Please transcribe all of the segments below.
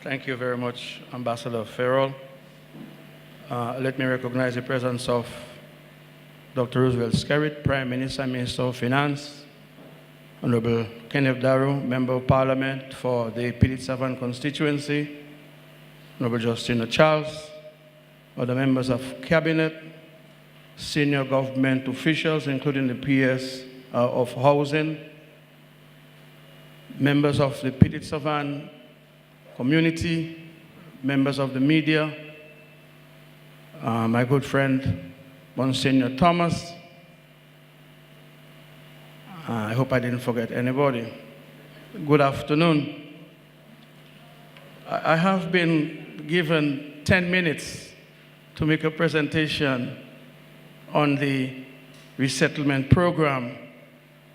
Thank you very much, Ambassador Farrell. Let me recognize the presence of Dr. Roosevelt Skerrit, Prime Minister and Minister of Finance, Honourable Kenneth Darrow, Member of Parliament for the Petite Savanne constituency, Honourable Justina Charles, other members of Cabinet, senior government officials, including the PS of Housing, members of the Petite Savanne community, members of the media, my good friend, Monsignor Thomas. I hope I didn't forget anybody. Good afternoon. I have been given 10 minutes to make a presentation on the resettlement program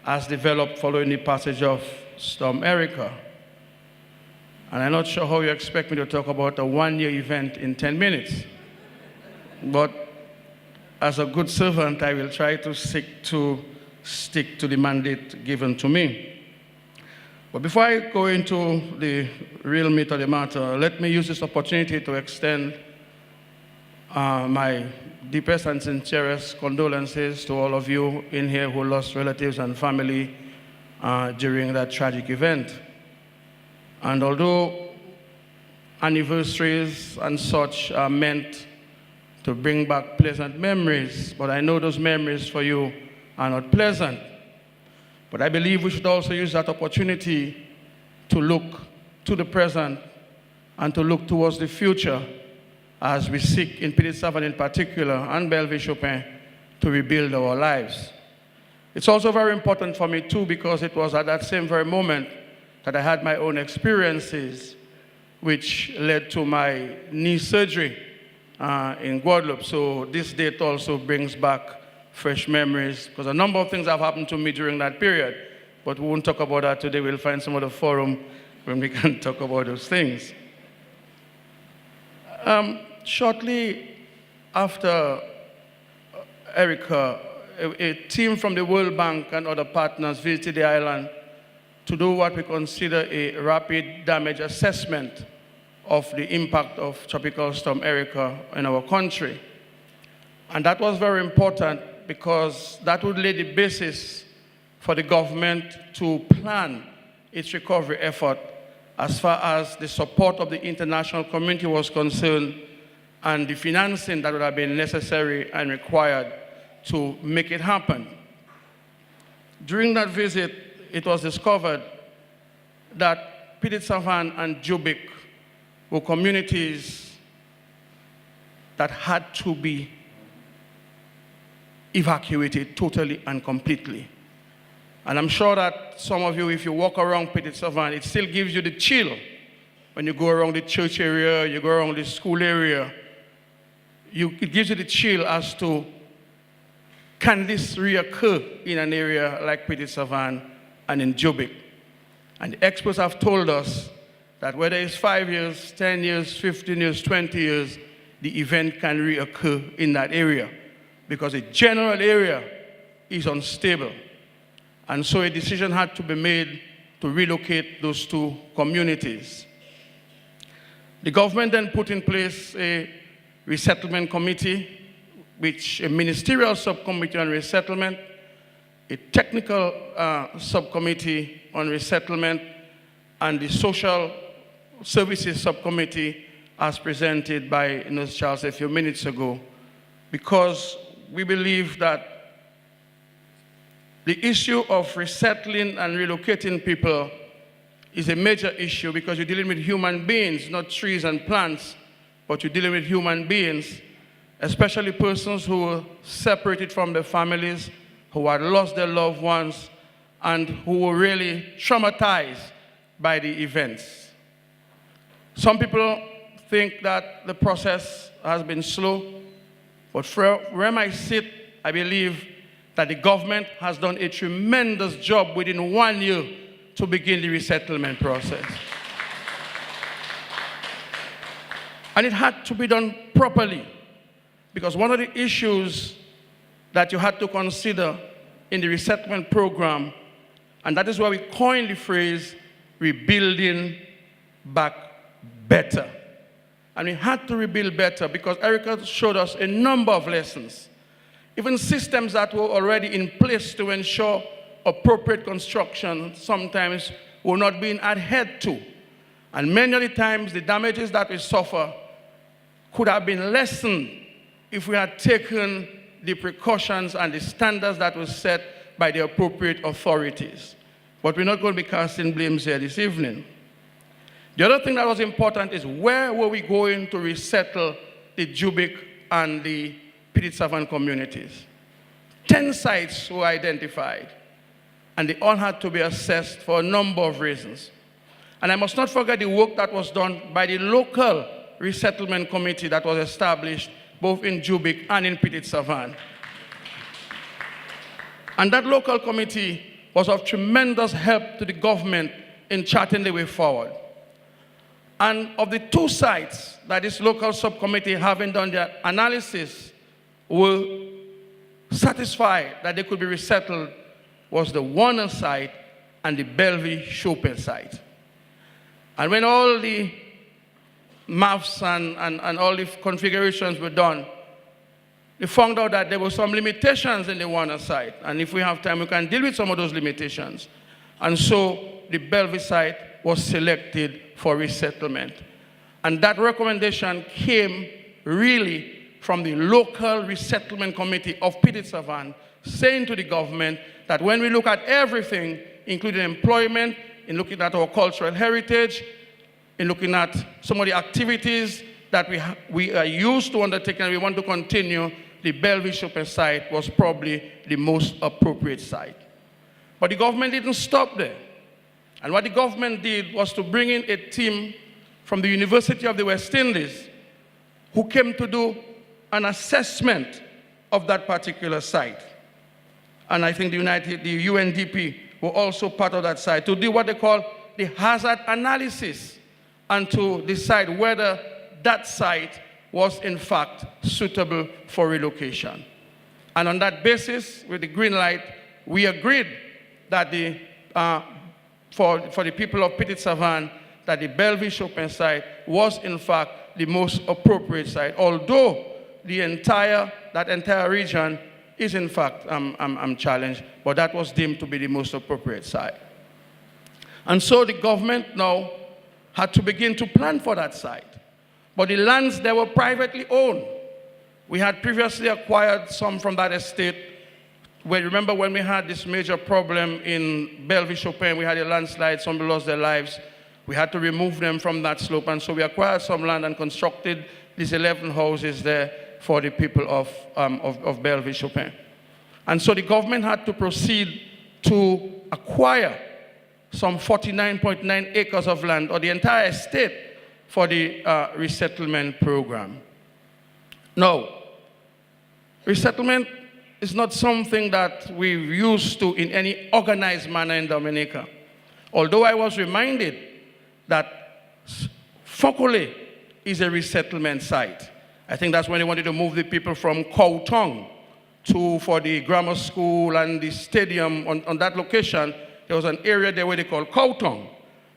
as developed following the passage of Storm Erica. And I'm not sure how you expect me to talk about a one-year event in 10 minutes. But as a good servant, I will try to stick to the mandate given to me. But before I go into the real meat of the matter, let me use this opportunity to extend my deepest and sincerest condolences to all of you in here who lost relatives and family during that tragic event. And although anniversaries and such are meant to bring back pleasant memories, but I know those memories for you are not pleasant. But I believe we should also use that opportunity to look to the present and to look towards the future as we seek in Petite Savanne in particular and Belleville-Chopin to rebuild our lives. It's also very important for me too because it was at that same very moment that I had my own experiences which led to my knee surgery in Guadeloupe. So this date also brings back fresh memories because a number of things have happened to me during that period. But we won't talk about that today. We'll find some other forum when we can talk about those things. Shortly after Erica, a team from the World Bank and other partners visited the island to do what we consider a rapid damage assessment of the impact of Tropical Storm Erica in our country. And that was very important because that would lay the basis for the government to plan its recovery effort as far as the support of the international community was concerned and the financing that would have been necessary and required to make it happen. During that visit, it was discovered that Petite Savanne and Jobic were communities that had to be evacuated totally and completely. And I'm sure that some of you, if you walk around Petite Savanne, it still gives you the chill when you go around the church area, you go around the school area. It gives you the chill as to, can this reoccur in an area like Petite Savanne and in Jobic? And the experts have told us that whether it's 5 years, 10 years, 15 years, 20 years, the event can reoccur in that area because the general area is unstable. And so a decision had to be made to relocate those two communities. The government then put in place a resettlement committee, which a ministerial subcommittee on resettlement, a technical subcommittee on resettlement, and the social services subcommittee as presented by Nurse Charles a few minutes ago, because we believe that the issue of resettling and relocating people is a major issue because you're dealing with human beings, not trees and plants, but you're dealing with human beings, especially persons who were separated from their families, who had lost their loved ones, and who were really traumatized by the events. Some people think that the process has been slow, but where I sit, I believe that the government has done a tremendous job within 1 year to begin the resettlement process. And it had to be done properly, because one of the issues that you had to consider in the resettlement program, and that is why we coined the phrase rebuilding back better. And we had to rebuild better because Erica showed us a number of lessons. Even systems that were already in place to ensure appropriate construction sometimes were not being adhered to. And many of the times, the damages that we suffer could have been lessened if we had taken the precautions and the standards that were set by the appropriate authorities. But we're not going to be casting blames here this evening. The other thing that was important is where were we going to resettle the Jubic and the Petite Savanne communities? 10 sites were identified, and they all had to be assessed for a number of reasons. And I must not forget the work that was done by the local resettlement committee that was established both in Jubic and in Petite Savanne. And that local committee was of tremendous help to the government in charting the way forward. And of the 2 sites that this local subcommittee, having done their analysis, were satisfied that they could be resettled was the Warner site and the Bellevue-Chopin site. And when all the maths and all the configurations were done, they found out that there were some limitations in the Warner site. And if we have time, we can deal with some of those limitations. And so the Bellevue site was selected for resettlement. And that recommendation came really from the local resettlement committee of Petite Savanne, saying to the government that when we look at everything, including employment, in looking at our cultural heritage, in looking at some of the activities that we are used to undertaking and we want to continue, the Bellevue-Chopin site was probably the most appropriate site. But the government didn't stop there. And what the government did was to bring in a team from the University of the West Indies who came to do an assessment of that particular site. And I think the UNDP were also part of that site to do what they call the hazard analysis and to decide whether that site was in fact suitable for relocation. And on that basis, with the green light, we agreed that for the people of Petite Savanne, that the Bellevue-Chopin site was in fact the most appropriate site, although that entire region is in fact challenged, but that was deemed to be the most appropriate site. And so the government now had to begin to plan for that site. But the lands, they were privately owned. We had previously acquired some from that estate. Well, remember when we had this major problem in Bellevue-Chopin, we had a landslide, some lost their lives. We had to remove them from that slope, and so we acquired some land and constructed these 11 houses there for the people of Bellevue-Chopin. And so the government had to proceed to acquire some 49.9 acres of land, or the entire estate, for the resettlement program. Now, resettlement is not something that we're used to in any organized manner in Dominica. Although I was reminded that Fokole is a resettlement site. I think that's when they wanted to move the people from Koutong for the grammar school and the stadium. On that location, there was an area there where they call Koutong.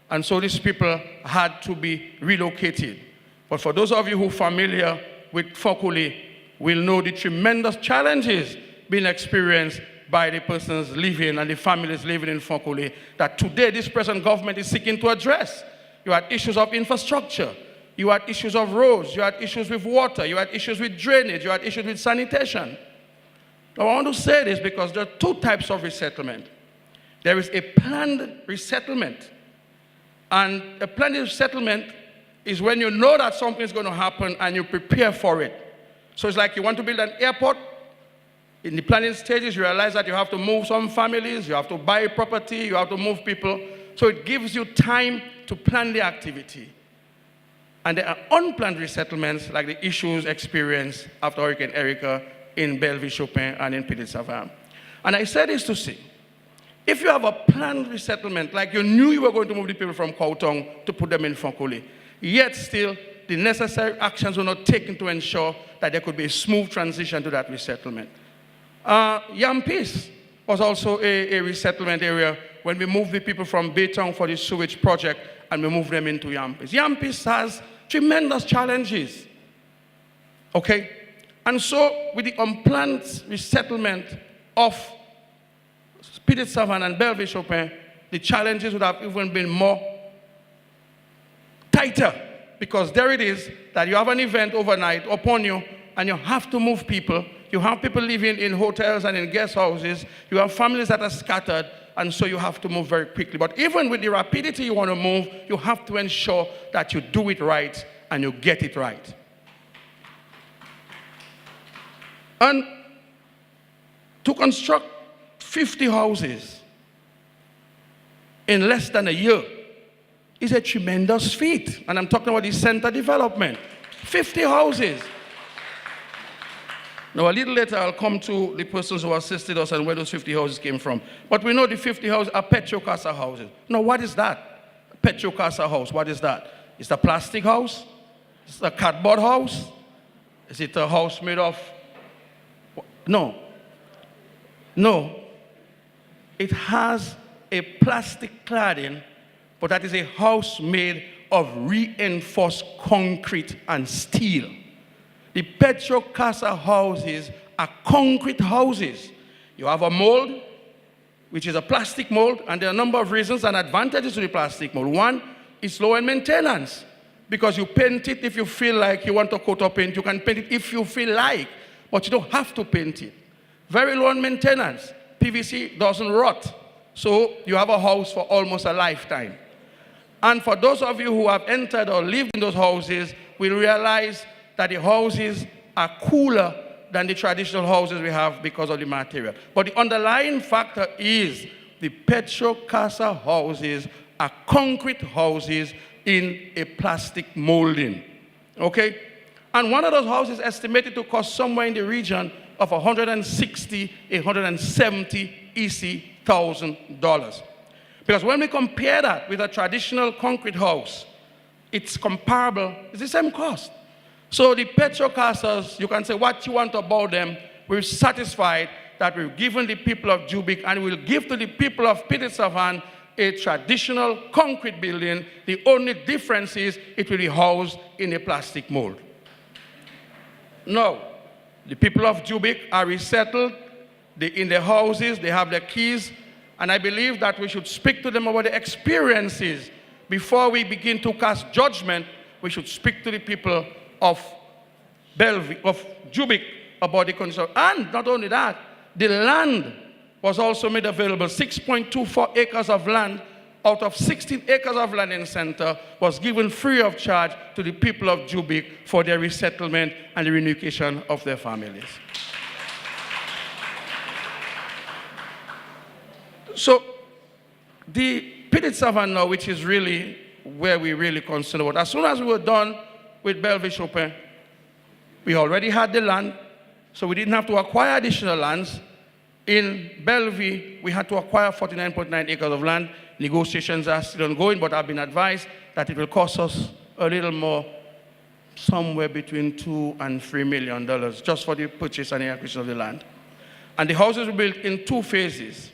And so these people had to be relocated. But for those of you who are familiar with Fokole, will know the tremendous challenges being experienced by the persons living and the families living in Fokole that today this present government is seeking to address. You had issues of infrastructure, you had issues of roads, you had issues with water, you had issues with drainage, you had issues with sanitation. Now I want to say this because there are 2 types of resettlement. There is a planned resettlement. And a planned resettlement is when you know that something is going to happen and you prepare for it. So it's like you want to build an airport. In the planning stages, you realize that you have to move some families, you have to buy property, you have to move people. So it gives you time to plan the activity. And there are unplanned resettlements like the issues experienced after Hurricane Erica in Bellevue-Chopin and in Petite Savanne. And I say this to say, if you have a planned resettlement, like you knew you were going to move the people from Koutong to put them in Fokole, yet still the necessary actions were not taken to ensure that there could be a smooth transition to that resettlement. Yampis was also a resettlement area when we move the people from Baytown for the sewage project and we move them into Yampis. Yampis has tremendous challenges. Okay? And so, with the unplanned resettlement of Petite Savanne and Belleville-Chopin, the challenges would have even been more tighter, because there it is that you have an event overnight upon you and you have to move people. You have people living in hotels and in guest houses. You have families that are scattered, and so you have to move very quickly. But even with the rapidity you want to move, you have to ensure that you do it right and you get it right. And to construct 50 houses in less than a year is a tremendous feat. And I'm talking about the center development. 50 houses. Now, a little later, I'll come to the persons who assisted us and where those 50 houses came from. But we know the 50 houses are Petrocasa houses. Now, what is that? Petrocasa house, what is that? Is it a plastic house? Is it a cardboard house? Is it a house made of... No. No. It has a plastic cladding, but that is a house made of reinforced concrete and steel. The Petrocasa houses are concrete houses. You have a mold, which is a plastic mold, and there are a number of reasons and advantages to the plastic mold. One, it's low in maintenance, because you paint it if you feel like you want to coat or paint. You can paint it if you feel like, but you don't have to paint it. Very low in maintenance. PVC doesn't rot, so you have a house for almost a lifetime. And for those of you who have entered or lived in those houses, will realize that the houses are cooler than the traditional houses we have because of the material. But the underlying factor is the Petrocasa houses are concrete houses in a plastic molding. Okay? And one of those houses is estimated to cost somewhere in the region of $160,000, $170,000. Because when we compare that with a traditional concrete house, it's comparable, it's the same cost. So the Petrocasas, you can say what you want about them. We're satisfied that we've given the people of Jubic and we'll give to the people of Petite Savanne a traditional concrete building. The only difference is it will be housed in a plastic mold. Now, the people of Jubic are resettled in their houses, they have their keys, and I believe that we should speak to them about the experiences. Before we begin to cast judgment, we should speak to the people of Jubic about the condition. And not only that, the land was also made available. 6.24 acres of land out of 16 acres of land in the center was given free of charge to the people of Jubic for their resettlement and the reunification of their families. So the Petite Savanne now, which is really where we really concerned about. As soon as we were done with Belleville-Chopin, we already had the land, so we didn't have to acquire additional lands. In Belleville, we had to acquire 49.9 acres of land. Negotiations are still ongoing, but I've been advised that it will cost us a little more, somewhere between $2 and $3 million, just for the purchase and the acquisition of the land. And the houses were built in 2 phases.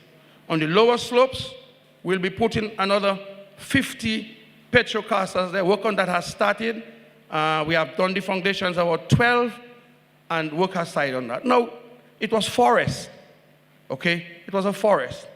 On the lower slopes, we'll be putting another 50 Petrocasas there. Work on that has started. We have done the foundations about 12, and work has started on that. Now, it was forest, okay? It was a forest.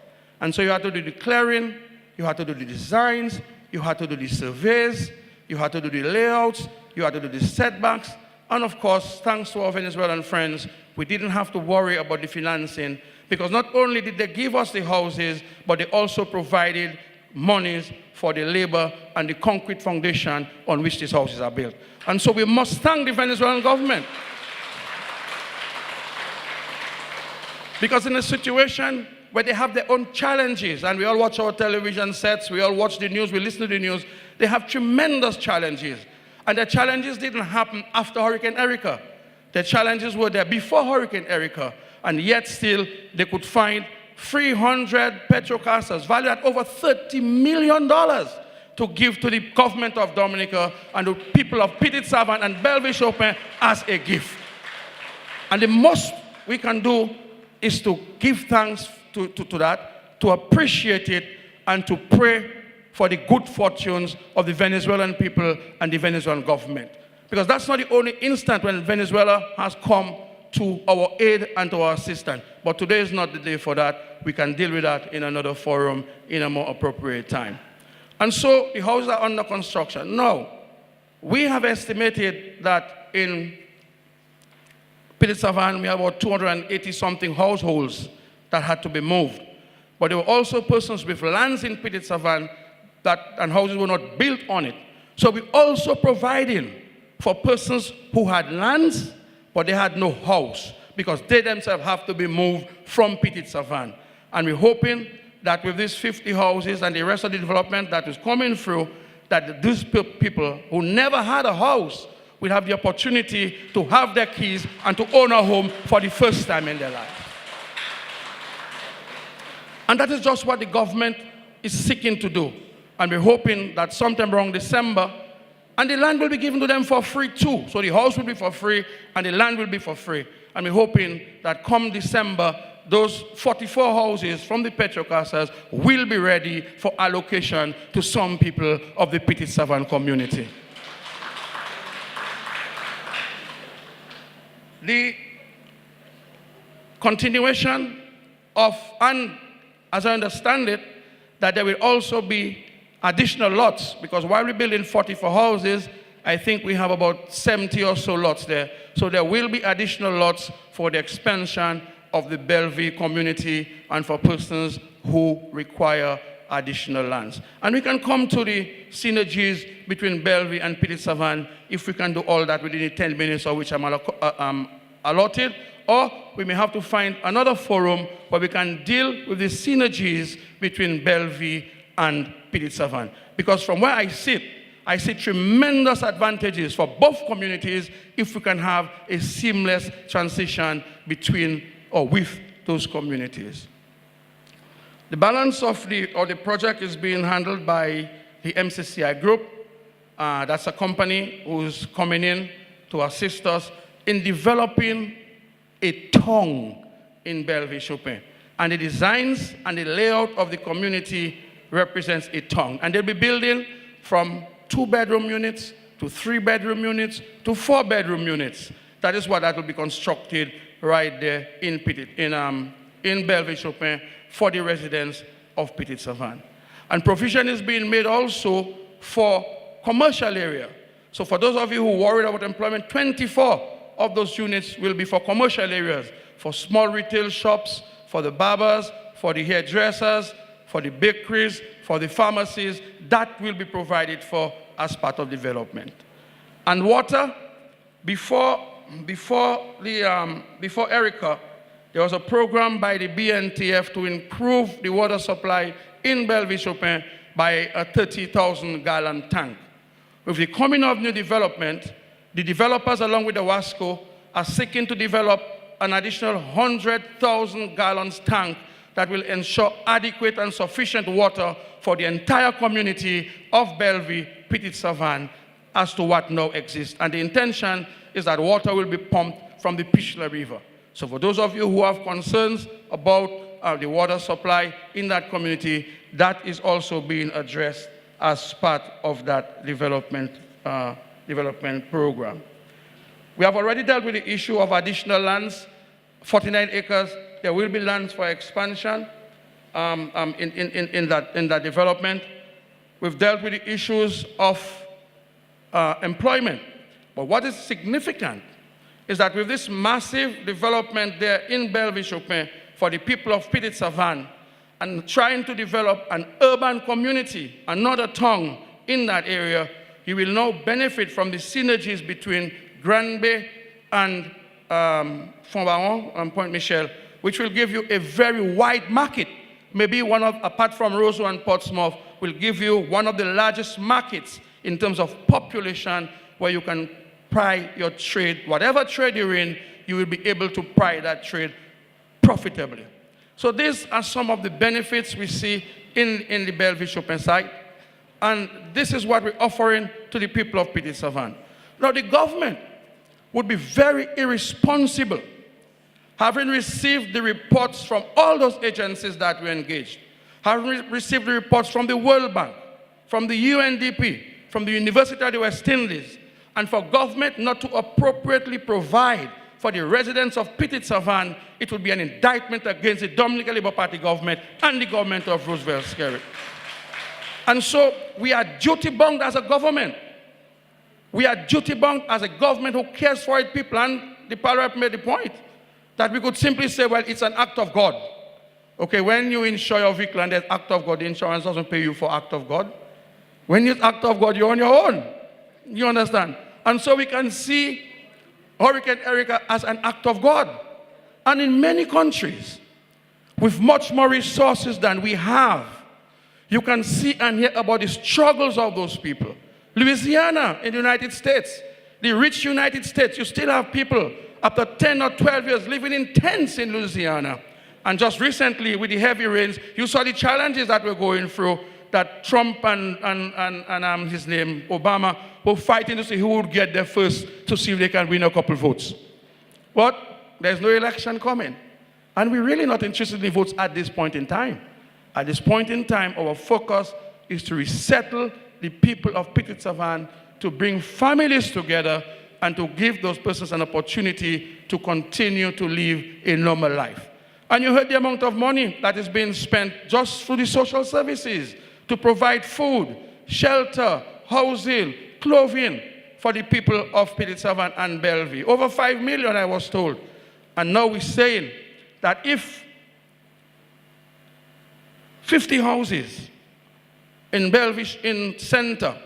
And so you had to do the clearing, you had to do the designs, you had to do the surveys, you had to do the layouts, you had to do the setbacks, and of course, thanks to our Venezuelan friends, we didn't have to worry about the financing, because not only did they give us the houses, but they also provided monies for the labor and the concrete foundation on which these houses are built. And so we must thank the Venezuelan government. Because in a situation where they have their own challenges, and we all watch our television sets, we all watch the news, we listen to the news, they have tremendous challenges. And the challenges didn't happen after Hurricane Erika. The challenges were there before Hurricane Erika, and yet still they could find 300 Petrocasas valued at over $30 million to give to the government of Dominica and the people of Petite Savanne and Belleville-Chopin as a gift. And the most we can do is to give thanks to that, to appreciate it, and to pray for the good fortunes of the Venezuelan people and the Venezuelan government. Because that's not the only instant when Venezuela has come to our aid and to our assistance. But today is not the day for that. We can deal with that in another forum in a more appropriate time. And so the houses are under construction. Now, we have estimated that in Petite Savanne, we have about 280-something households that had to be moved. But there were also persons with lands in Petite Savanne and houses were not built on it. So we're also providing for persons who had lands, but they had no house, because they themselves have to be moved from Petite Savanne. And we're hoping that with these 50 houses and the rest of the development that is coming through, that these people who never had a house will have the opportunity to have their keys and to own a home for the first time in their life. And that is just what the government is seeking to do. And we're hoping that sometime around December, and the land will be given to them for free too. So the house will be for free and the land will be for free. And we're hoping that come December, those 44 houses from the Petrocasas will be ready for allocation to some people of the Petite Savanne community. The continuation of, and as I understand it, that there will also be additional lots, because while we're building 44 houses, I think we have about 70 or so lots there. So there will be additional lots for the expansion of the Bellevue community and for persons who require additional lands. And we can come to the synergies between Bellevue and Petite Savanne if we can do all that within the 10 minutes of which I'm allotted, or we may have to find another forum where we can deal with the synergies between Bellevue and Petite Savanne. Because from where I see tremendous advantages for both communities if we can have a seamless transition between or with those communities. The balance of the project is being handled by the MCCI group. That's a company who's coming in to assist us in developing a tongue in Bellevue-Chopin. And the designs and the layout of the community represents a tongue. And they'll be building from 2-bedroom units to 3-bedroom units to 4-bedroom units. That is what that will be constructed right there in Bellevue-Chopin for the residents of Petite Savanne. And provision is being made also for commercial area. So for those of you who are worried about employment, 24 of those units will be for commercial areas, for small retail shops, for the barbers, for the hairdressers, for the bakeries, for the pharmacies. That will be provided for as part of development. And water, before Erica, there was a program by the BNTF to improve the water supply in Bellevue-Chopin by a 30,000-gallon tank. With the coming of new development, the developers, along with the WASCO, are seeking to develop an additional 100,000 gallons tank that will ensure adequate and sufficient water for the entire community of Bellevue, Petite Savanne, as to what now exists. And the intention is that water will be pumped from the Pichler River. So for those of you who have concerns about the water supply in that community, that is also being addressed as part of that development program. We have already dealt with the issue of additional lands, 49 acres. There will be lands for expansion in that development. We've dealt with the issues of employment. But what is significant is that with this massive development there in Bellevue-Chopin for the people of Petite Savanne and trying to develop an urban community, another tongue in that area, you will now benefit from the synergies between Grand Bay and Font-Baron and Pointe-Michel, which will give you a very wide market. Maybe one of, apart from Roseau and Portsmouth, will give you one of the largest markets in terms of population where you can ply your trade. Whatever trade you're in, you will be able to ply that trade profitably. So these are some of the benefits we see in the Bellevue-Chopin site. And this is what we're offering to the people of Petite Savanne. Now, the government would be very irresponsible, having received the reports from all those agencies that we engaged, having received the reports from the World Bank, from the UNDP, from the University of the West Indies, and for government not to appropriately provide for the residents of Petite Savanne, it would be an indictment against the Dominica Labour Party government and the government of Roosevelt Skerrit. And so we are duty-bound as a government. We are duty-bound as a government who cares for its people. And the Parish made the point that we could simply say, well, it's an act of God. Okay, when you insure your vehicle and there's act of God, the insurance doesn't pay you for act of God. When it's act of God, you're on your own. You understand? And so we can see Hurricane Erika as an act of God. And in many countries, with much more resources than we have, you can see and hear about the struggles of those people. Louisiana in the United States, the rich United States, you still have people after 10 or 12 years living in tents in Louisiana. And just recently, with the heavy rains, you saw the challenges that we're going through, that Trump and his name, Obama, were fighting to see who would get there first to see if they can win a couple votes. But there's no election coming. And we're really not interested in votes at this point in time. At this point in time, our focus is to resettle the people of Petite Savanne, to bring families together, and to give those persons an opportunity to continue to live a normal life. And you heard the amount of money that is being spent just through the social services to provide food, shelter, housing, clothing for the people of Petite Savanne and Bellevue. Over 5 million, I was told. And now we're saying that if 50 houses in Bellevue in center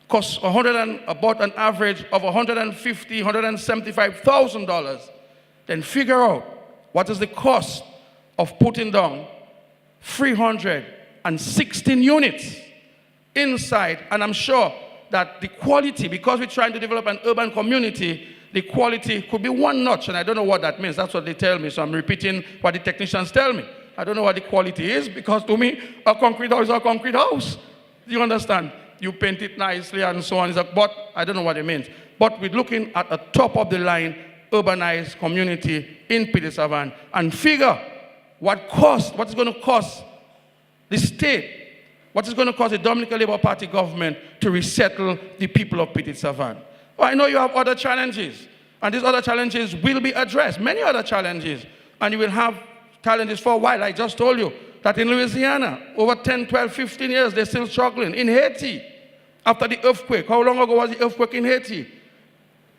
cost about an average of $150,000, $175,000, then figure out what is the cost of putting down 316 units inside. And I'm sure that the quality, because we're trying to develop an urban community, the quality could be one notch, and I don't know what that means. That's what they tell me, so I'm repeating what the technicians tell me. I don't know what the quality is, because to me, a concrete house is a concrete house. Do you understand? You paint it nicely and so on. But I don't know what it means. But we're looking at a top-of-the-line urbanized community in Petite Savanne and figure what it's going to cost the state, what is going to cost the Dominica Labour Party government to resettle the people of Petite Savanne. Well, I know you have other challenges, and these other challenges will be addressed, many other challenges, and you will have challenges for a while. I just told you that in Louisiana, over 10, 12, 15 years, they're still struggling. In Haiti, after the earthquake, how long ago was the earthquake in Haiti?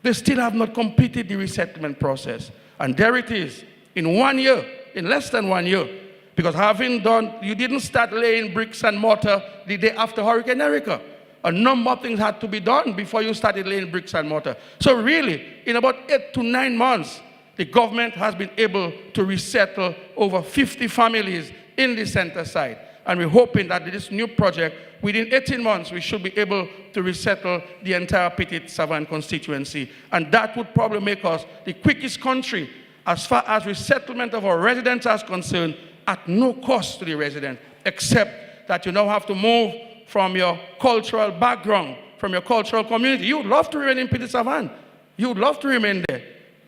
They still have not completed the resettlement process. And there it is, in 1 year, in less than 1 year, because you didn't start laying bricks and mortar the day after Hurricane Erika. A number of things had to be done before you started laying bricks and mortar. So really, in about 8 to 9 months, the government has been able to resettle over 50 families in the center side. And we're hoping that this new project, within 18 months, we should be able to resettle the entire Petite Savanne constituency. And that would probably make us the quickest country as far as resettlement of our residents is concerned, at no cost to the resident, except that you now have to move from your cultural background, from your cultural community. You would love to remain in Petite Savanne. You would love to remain there.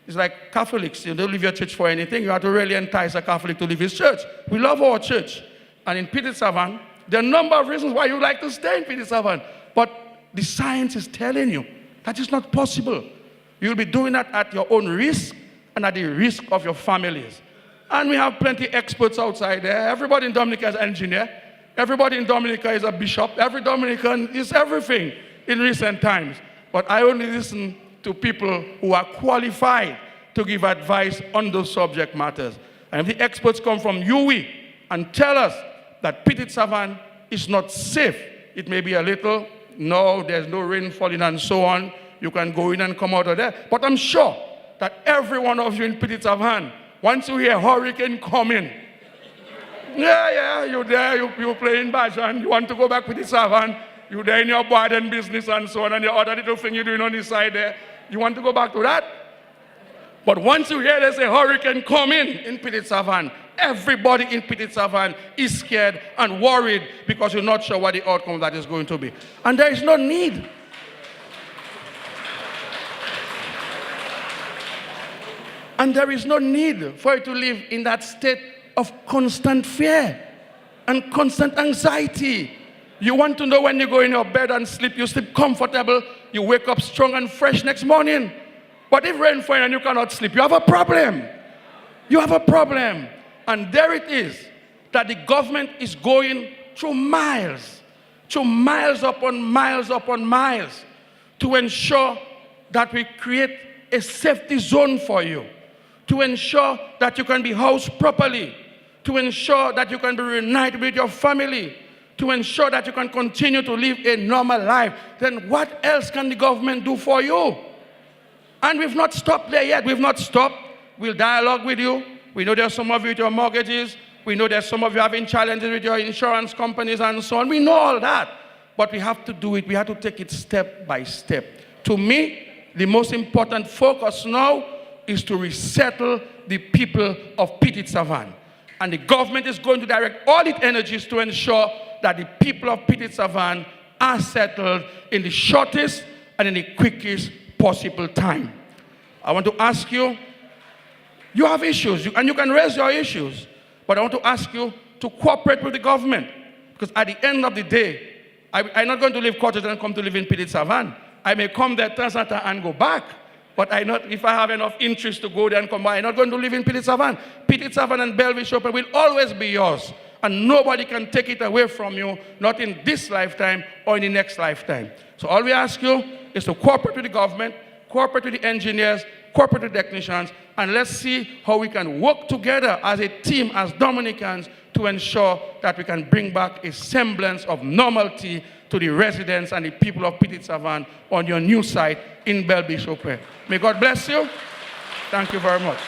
It's like Catholics. You don't leave your church for anything. You have to really entice a Catholic to leave his church. We love our church. And in Petite Savanne, there are a number of reasons why you like to stay in Petite Savanne. But the science is telling you that it's not possible. You'll be doing that at your own risk and at the risk of your families. And we have plenty of experts outside there. Everybody in Dominica is an engineer. Everybody in Dominica is a bishop. Every Dominican is everything in recent times. But I only listen to people who are qualified to give advice on those subject matters. And if the experts come from UWI and tell us that Petite Savanne is not safe, it may be a little, no, there's no rain falling and so on, you can go in and come out of there. But I'm sure that every one of you in Petite Savanne, once you hear hurricane coming, you're there, you're playing Bajan, you want to go back to Petite Savanne, you're there in your garden business and so on, and the other little thing you're doing on the side there, you want to go back to that? But once you hear there's a hurricane coming in Petite Savanne, everybody in Petite Savanne is scared and worried because you're not sure what the outcome of that is going to be. And there is no need. And there is no need for you to live in that state of constant fear. and constant anxiety. You want to know when you go in your bed and sleep, you sleep comfortable, you wake up strong and fresh next morning. But if rain falls and you cannot sleep, you have a problem. You have a problem. And there it is, that the government is going through miles upon miles to ensure that we create a safety zone for you, to ensure that you can be housed properly, to ensure that you can be reunited with your family, to ensure that you can continue to live a normal life. Then what else can the government do for you? And we've not stopped there yet. We've not stopped. We'll dialogue with you. We know there's some of you with your mortgages. We know there's some of you having challenges with your insurance companies and so on. We know all that. But we have to do it. We have to take it step by step. To me, the most important focus now is to resettle the people of Petite Savanne. And the government is going to direct all its energies to ensure that the people of Petite Savanne are settled in the shortest and in the quickest possible time. I want to ask you, you have issues, and you can raise your issues, but I want to ask you to cooperate with the government, because at the end of the day, I'm not going to leave Cottage and come to live in Petite Savanne. I may come there, Transata, and go back, but if I have enough interest to go there and come back, I'm not going to live in Petite Savanne. Petite Savanne and Belleville will always be yours, and nobody can take it away from you, not in this lifetime or in the next lifetime. So all we ask you is to cooperate with the government, cooperate with the engineers, cooperate with the technicians, and let's see how we can work together as a team, as Dominicans, to ensure that we can bring back a semblance of normality to the residents and the people of Petite Savanne on your new site in Belleville. May God bless you. Thank you very much.